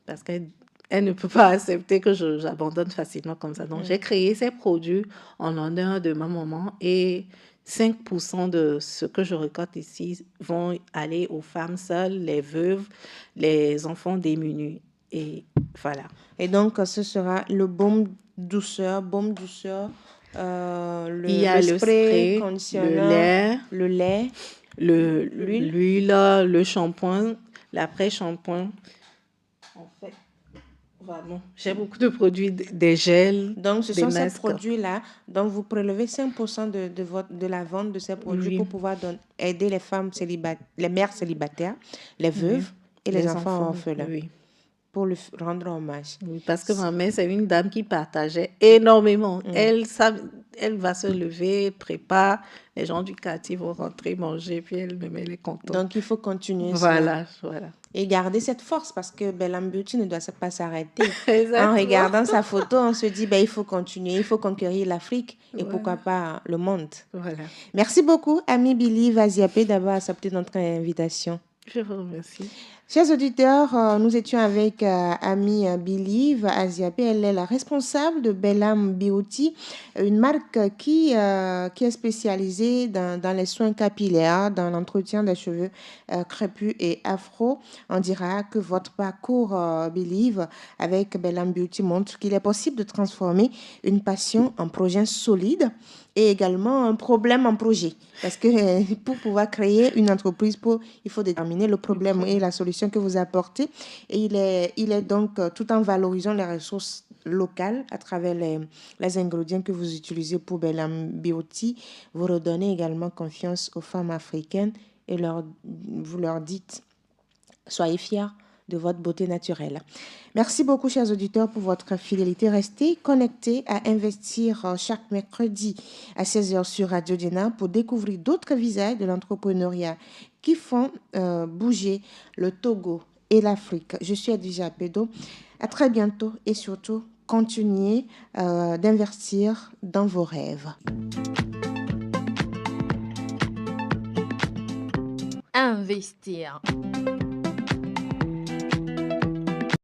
Parce qu'elle ne peut pas accepter que j'abandonne facilement comme ça. Donc, j'ai créé ces produits en l'honneur de ma maman et 5% de ce que je récolte ici vont aller aux femmes seules, les veuves, les enfants démunis. Et voilà. Et donc, ce sera le baume douceur, Il y a le spray, spray, conditionneur, le lait, l'huile. l'huile, le shampoing, l'après-shampoing. En fait, vraiment, j'ai beaucoup de produits, des gels, Donc, ce des sont ces masques. produits-là dont vous prélevez 5% de la vente de ces produits Oui. pour pouvoir aider les femmes les mères célibataires, les veuves et les enfants orphelins, Oui. pour lui rendre hommage. Oui, parce que ma mère, c'est une dame qui partageait énormément. Elle va se lever, prépare, les gens du quartier vont rentrer, manger, puis elle me met les comptes. Donc, il faut continuer cela. Voilà. Et garder cette force parce que Bellam Beauty ne doit pas s'arrêter. Exactement. En regardant sa photo, on se dit, il faut continuer, il faut conquérir l'Afrique et pourquoi pas le monde. Voilà. Merci beaucoup, Ami Billy Vaziapé, d'avoir accepté notre invitation. Je vous remercie. Chers auditeurs, nous étions avec Ami Billy Vaziapé. Elle est la responsable de Bellam Beauty, une marque qui est spécialisée dans les soins capillaires, dans l'entretien des cheveux crépus et afro. On dira que votre parcours, Believe, avec Bellam Beauty montre qu'il est possible de transformer une passion en projet solide et également un problème en projet. Parce que pour pouvoir créer une entreprise, il faut déterminer le problème et la solution que vous apportez. Et il est donc, tout en valorisant les ressources locales à travers les ingrédients que vous utilisez pour Bellam Beauty, vous redonnez également confiance aux femmes africaines et vous leur dites, soyez fiers de votre beauté naturelle. Merci beaucoup, chers auditeurs, pour votre fidélité. Restez connectés à Investir chaque mercredi à 16h sur Radio Diana pour découvrir d'autres visages de l'entrepreneuriat qui font bouger le Togo et l'Afrique. Je suis Adija Pedo. À très bientôt et surtout, continuez d'investir dans vos rêves. Investir.